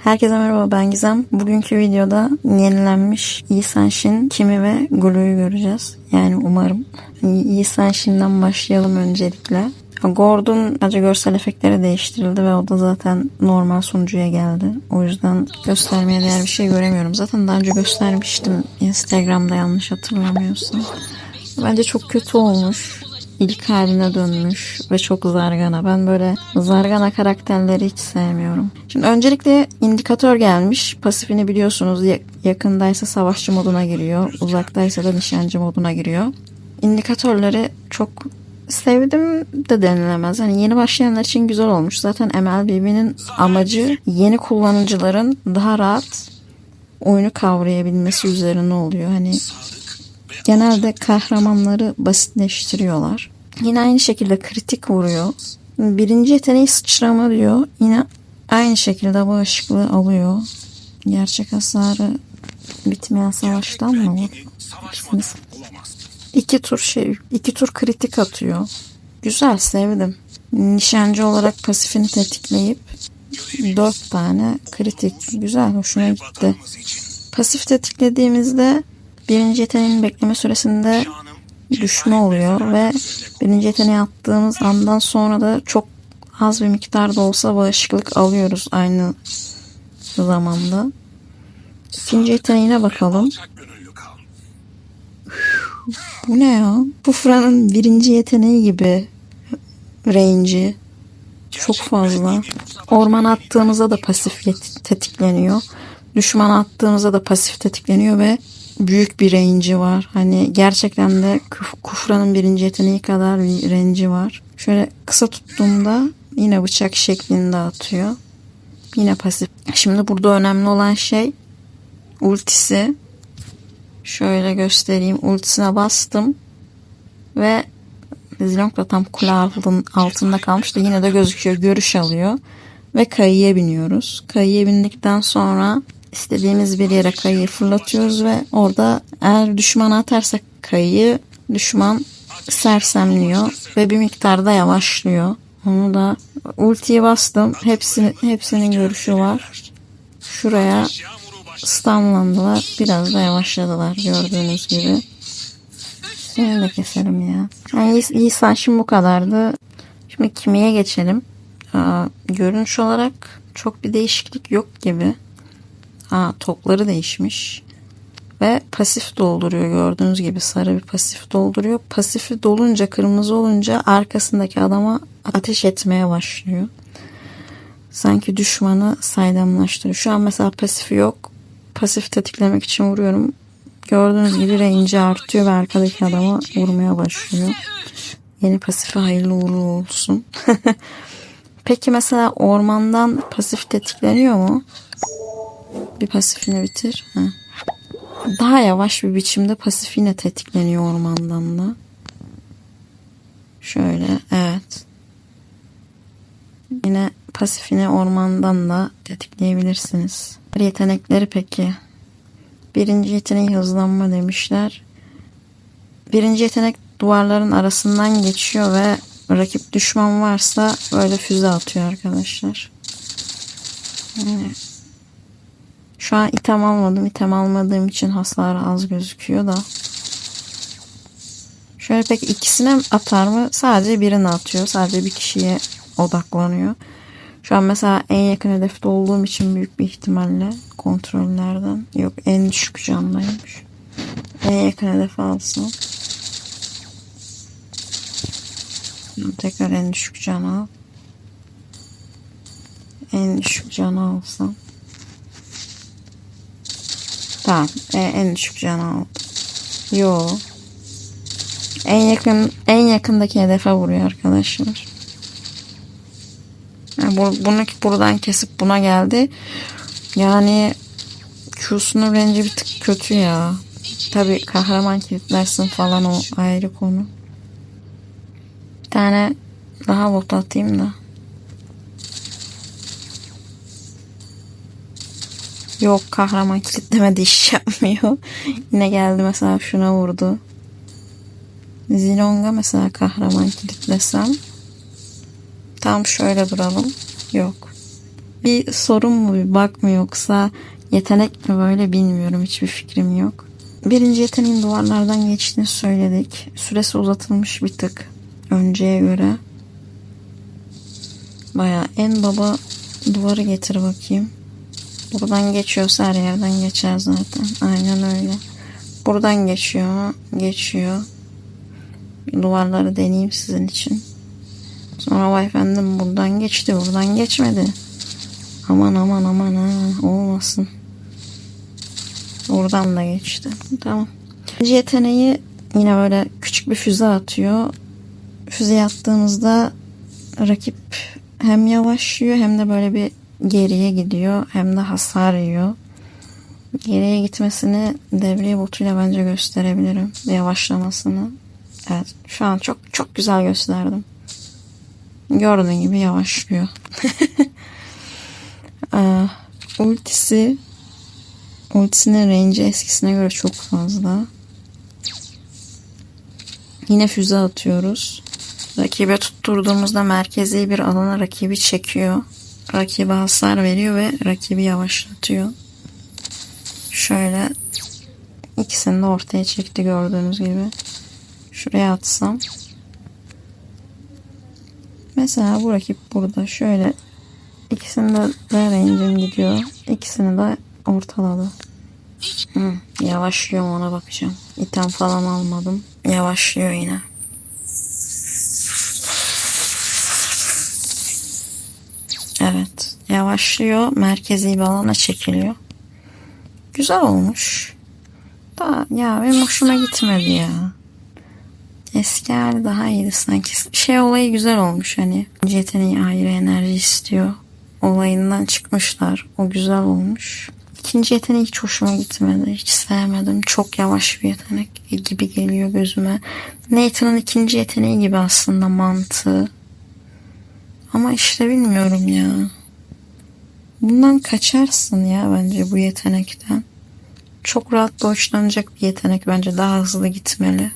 Herkese merhaba, ben Gizem. Bugünkü videoda yenilenmiş Yi Sanshin, Kimi ve Glue'yu göreceğiz. Yani umarım. Yi Sanshin'den başlayalım öncelikle. Gordon sadece görsel efektleri değiştirildi ve o da zaten normal sunucuya geldi. O yüzden göstermeye değer bir şey göremiyorum. Zaten daha önce göstermiştim Instagram'da yanlış hatırlamıyorsam. Bence çok kötü olmuş. İlk haline dönmüş ve çok zargana. Ben böyle zargana karakterleri hiç sevmiyorum. Şimdi öncelikle indikatör gelmiş. Pasifini biliyorsunuz, yakındaysa savaşçı moduna giriyor. Uzaktaysa da nişancı moduna giriyor. İndikatörleri çok sevdim de denilemez. Hani yeni başlayanlar için güzel olmuş. Zaten MLBB'nin amacı yeni kullanıcıların daha rahat oyunu kavrayabilmesi üzerine oluyor. Hani genelde kahramanları basitleştiriyorlar. Yine aynı şekilde kritik vuruyor. Birinci yeteneği sıçrama diyor. Yine aynı şekilde bağışıklığı alıyor. Gerçek hasarı bitmeyen savaştan mı olur? İki tur kritik atıyor. Güzel, sevdim. Nişancı olarak pasifini tetikleyip 4 tane kritik. Güzel, hoşuma gitti. Pasif tetiklediğimizde birinci yeteneğin bekleme süresinde düşme oluyor ve birinci yeteneği attığımız andan sonra da çok az bir miktarda olsa bağışıklık alıyoruz aynı zamanda. İkinci yeteneğine bakalım. Bu ne ya? Bu Fran'ın birinci yeteneği gibi range'i çok fazla. Orman attığımızda da pasif tetikleniyor. Düşman attığımızda da pasif tetikleniyor ve büyük bir range'i var. Hani gerçekten de Kufra'nın birinci yeteneği kadar bir range'i var. Şöyle kısa tuttuğumda yine bıçak şeklinde atıyor. Yine pasif. Şimdi burada önemli olan şey ultisi. Şöyle göstereyim. Ultisine bastım ve Zilong da tam kule altında kalmıştı. Yine de gözüküyor. Görüş alıyor. Ve kayıya biniyoruz. Kayıya bindikten sonra İstediğimiz bir yere kayıyı fırlatıyoruz ve orada eğer düşmana atarsak kayıyı, düşman sersemliyor ve bir miktarda yavaşlıyor. Onu da ultiyi bastım. Hepsinin görüşü var. Şuraya stunlandılar. Biraz da yavaşladılar gördüğünüz gibi. Seni de keselim ya. Yani Yi Sanshin bu kadardı. Şimdi Kimi'ye geçelim. Görünüş olarak çok bir değişiklik yok gibi. Topları değişmiş. Ve pasif dolduruyor. Gördüğünüz gibi sarı bir pasif dolduruyor. Pasifi dolunca, kırmızı olunca arkasındaki adama ateş etmeye başlıyor. Sanki düşmanı saydamlaştırıyor. Şu an mesela pasifi yok. Pasif tetiklemek için vuruyorum. Gördüğünüz gibi range'i artıyor ve arkadaki adama vurmaya başlıyor. Yeni pasifi hayırlı uğurlu olsun. Peki mesela ormandan pasif tetikleniyor mu? Bir pasifini bitir. Daha yavaş bir biçimde pasif yine tetikleniyor ormandan da. Şöyle, evet. Yine pasifini ormandan da tetikleyebilirsiniz. Yetenekleri peki. Birinci yeteneği hızlanma demişler. Birinci yetenek duvarların arasından geçiyor ve rakip düşman varsa böyle füze atıyor arkadaşlar. Şu an item almadım. İtem almadığım için hasarı az gözüküyor da. Şöyle pek ikisine atar mı? Sadece birini atıyor. Sadece bir kişiye odaklanıyor. Şu an mesela en yakın hedefte olduğum için büyük bir ihtimalle kontrollerden. Yok, en düşük candaymış. En yakın hedefe alsın. Tekrar en düşük canı al. En düşük canı alsam. Tamam. En düşük canı aldım. Yo. En yakındaki hedefe vuruyor arkadaşlar. Yani bunu buradan kesip buna geldi. Yani Q'sunun range'i bir tık kötü ya. Tabii kahraman kilitlersin falan, o ayrı konu. Bir tane daha bot atayım da. Yok, kahraman kilitlemedi, iş yapmıyor. Yine geldi mesela şuna vurdu. Zilong'a mesela kahraman kilitlesem. Tam şöyle duralım. Yok. bir sorun mu, bir bug mı, yoksa yetenek mi böyle bilmiyorum. Hiçbir fikrim yok. Birinci yeteneğin duvarlardan geçtiğini söyledik. Süresi uzatılmış bir tık önceye göre. Baya en baba duvarı getir bakayım. Buradan geçiyorsa her yerden geçer zaten. Aynen öyle. Buradan geçiyor. Geçiyor. Duvarları deneyeyim sizin için. Sonra vay efendim buradan geçti. Buradan geçmedi. Aman aman aman ha. Olmasın. Oradan da geçti. Tamam. İkinci yeteneği yine böyle küçük bir füze atıyor. Füze attığımızda rakip hem yavaşlıyor hem de böyle bir geriye gidiyor. Hem de hasar yiyor. Geriye gitmesini devriye botuyla bence gösterebilirim. Yavaşlamasını. Evet. Şu an çok çok güzel gösterdim. Gördüğün gibi yavaşlıyor. Ultisinin range'i eskisine göre çok fazla. Yine füze atıyoruz. Rakibe tutturduğumuzda merkezi bir alana rakibi çekiyor. Rakibe hasar veriyor ve rakibi yavaşlatıyor. Şöyle ikisini de ortaya çekti gördüğünüz gibi. Şuraya atsam. Mesela bu rakip burada. Şöyle ikisinde de range'im gidiyor. İkisini de ortaladı. Yavaşlıyor mu ona bakacağım. İtem falan almadım. Yavaşlıyor yine. Evet. Yavaşlıyor. Merkezi bir alana çekiliyor. Güzel olmuş. Da ya benim hoşuma gitmedi ya. Eski hali daha iyiydi sanki. Şey olayı güzel olmuş hani. Yeteneği ayrı enerji istiyor. Olayından çıkmışlar. O güzel olmuş. İkinci yeteneği hiç hoşuma gitmedi. Hiç sevmedim. Çok yavaş bir yetenek gibi geliyor gözüme. Nathan'ın ikinci yeteneği gibi aslında mantığı. Ama işte bilmiyorum ya. Bundan kaçarsın ya bence bu yetenekten. Çok rahat dodge'lanacak bir yetenek bence. Daha hızlı gitmeli.